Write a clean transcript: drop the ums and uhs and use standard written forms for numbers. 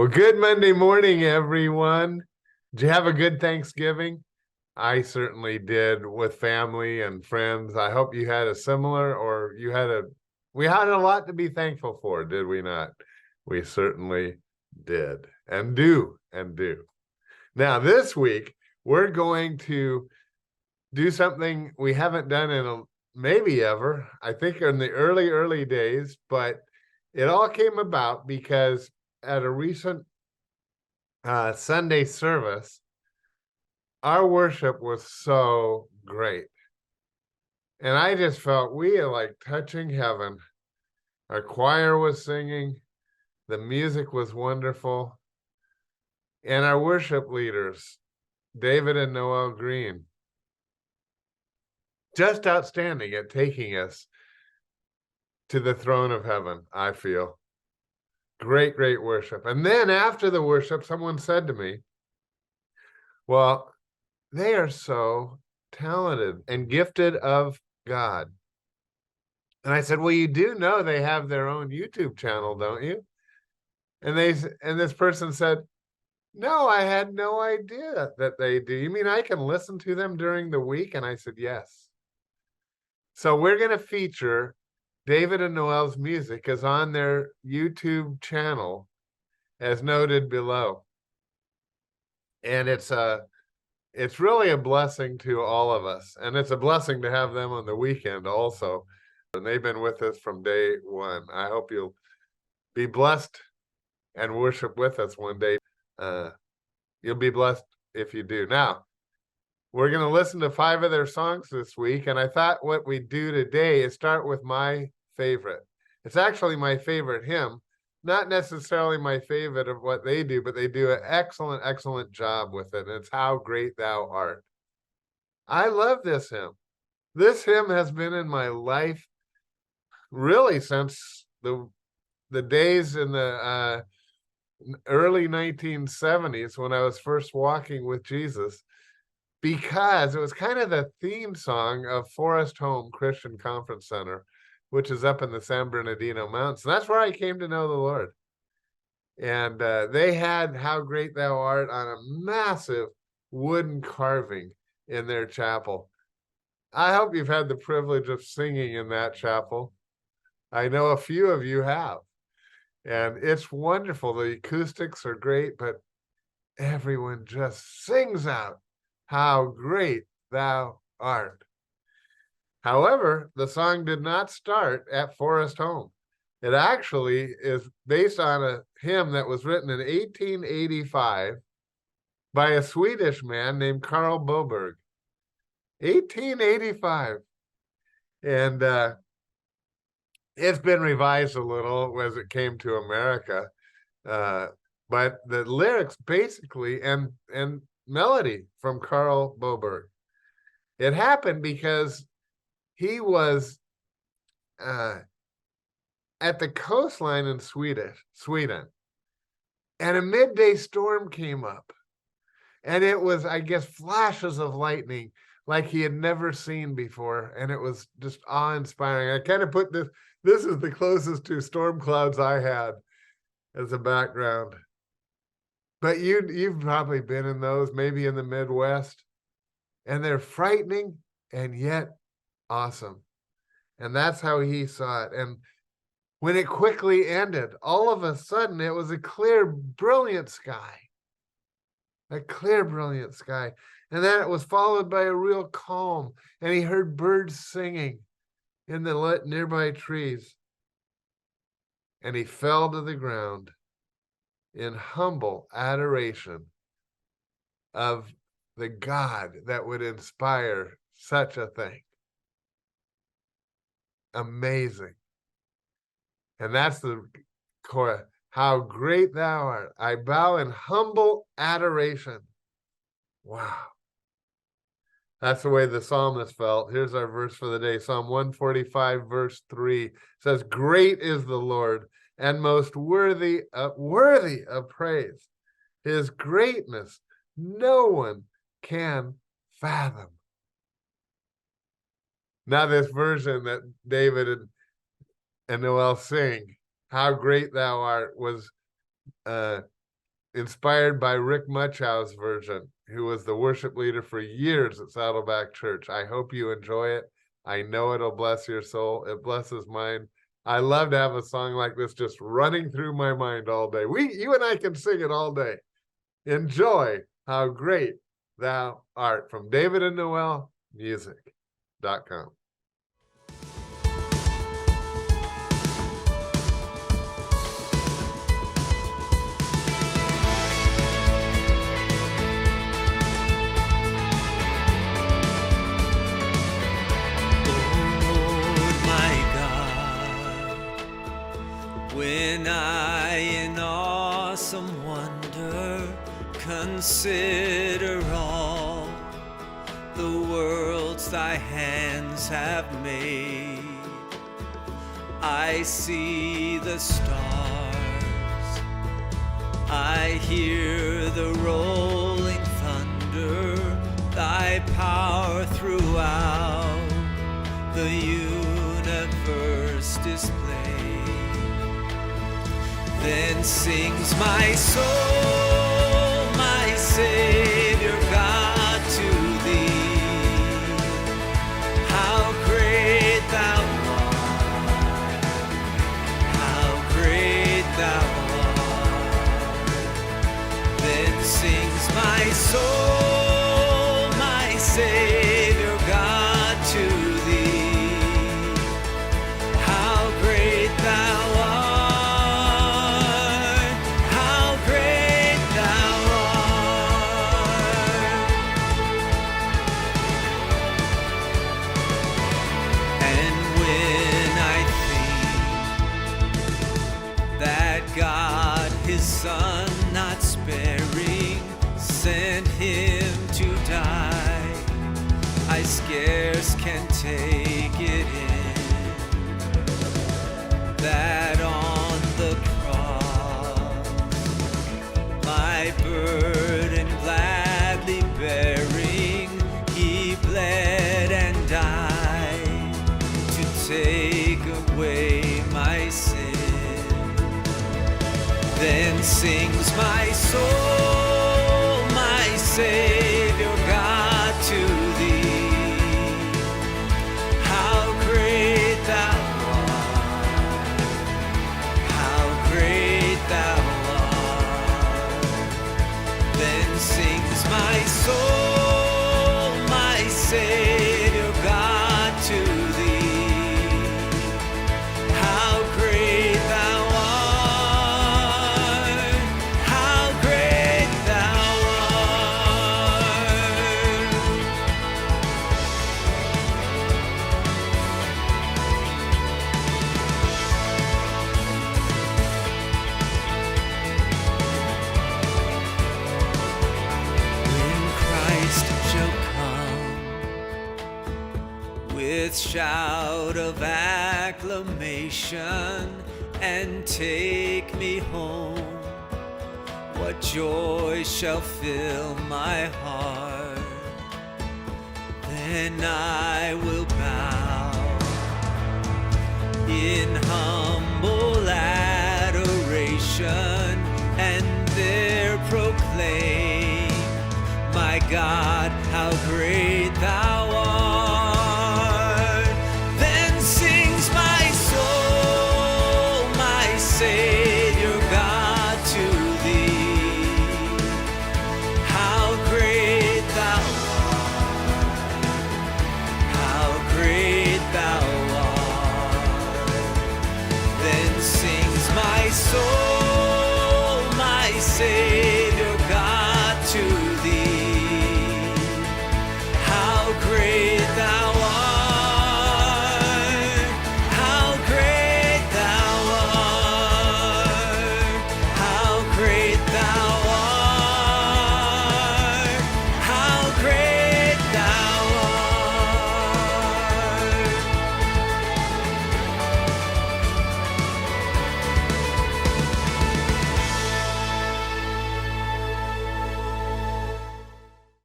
Well, good Monday morning, everyone. Did you have a good Thanksgiving? I certainly did with family and friends. I hope you had a similar, or we had a lot to be thankful for, did we not? We certainly did and do. Now, this week, we're going to do something we haven't done in maybe ever. I think in the early days, but it all came about because at a recent Sunday service, our worship was so great. And I just felt we are like touching heaven. Our choir was singing, the music was wonderful, and our worship leaders, David and Noelle Green, just outstanding at taking us to the throne of heaven, I feel. Great worship. And then after the worship, someone said to me, well, they are so talented and gifted of God. And I said, well, you do know they have their own YouTube channel, don't you? And this person said, no, I had no idea that they do. You mean I can listen to them during the week? And I said, yes. So we're going to feature David and Noelle's music is on their YouTube channel, as noted below. And it's really a blessing to all of us. And it's a blessing to have them on the weekend also. And they've been with us from day one. I hope you'll be blessed and worship with us one day. You'll be blessed if you do. Now, we're going to listen to 5 of their songs this week. And I thought what we'd do today is start with my favorite. It's actually my favorite hymn. Not necessarily my favorite of what they do, but they do an excellent job with it. And it's How Great Thou Art. I love this hymn. This hymn has been in my life really since the days in the early 1970s when I was first walking with Jesus, because it was kind of the theme song of Forest Home Christian Conference Center, which is up in the San Bernardino Mountains. And that's where I came to know the Lord. And they had How Great Thou Art on a massive wooden carving in their chapel. I hope you've had the privilege of singing in that chapel. I know a few of you have. And it's wonderful. The acoustics are great, but everyone just sings out, How Great Thou Art. However, the song did not start at Forest Home. It actually is based on a hymn that was written in 1885 by a Swedish man named Carl Boberg. 1885. And it's been revised a little as it came to America. But the lyrics basically and melody from Carl Boberg. It happened because he was at the coastline in Sweden, and a midday storm came up. And it was, I guess, flashes of lightning like he had never seen before. And it was just awe-inspiring. I kind of put this is the closest to storm clouds I had as a background. But you've probably been in those, maybe in the Midwest. And they're frightening and yet awesome. And that's how he saw it. And when it quickly ended, all of a sudden, it was a clear, brilliant sky. A clear, brilliant sky. And then it was followed by a real calm. And he heard birds singing in the nearby trees. And he fell to the ground in humble adoration of the God that would inspire such a thing. Amazing. And that's the chorus. How great thou art. I bow in humble adoration. Wow. That's the way the psalmist felt. Here's our verse for the day. Psalm 145, verse 3 says, great is the Lord and most worthy of praise. His greatness no one can fathom. Now this version that David and Noelle sing, How Great Thou Art, was inspired by Rick Muchow's version, who was the worship leader for years at Saddleback Church. I hope you enjoy it. I know it'll bless your soul. It blesses mine. I love to have a song like this just running through my mind all day. You and I can sing it all day. Enjoy How Great Thou Art from David and Noelle Music.com. When I in awesome wonder consider all the worlds thy hands have made, I see the stars, I hear the rolling thunder, thy power throughout the universe displayed. Then sings my soul, my Savior God, to thee. How great thou art, how great thou art. Then sings my soul, my Savior God, to thee. How great thou art. God, his son, not sparing, sent him to die. I scarce can take it in, that on the cross, my burden gladly bearing, he bled and died to take away my sin. Then sings my soul, my Savior God, to thee. How great thou art, how great thou art. Then sings my soul, my Savior God, to thee. How great thou art. With shout of acclamation and take me home, what joy shall fill my heart? Then I will bow in humble adoration and there proclaim, my God, how great thou art. Savior God, to thee. How great thou art, how great thou art. Then sings my soul, my Savior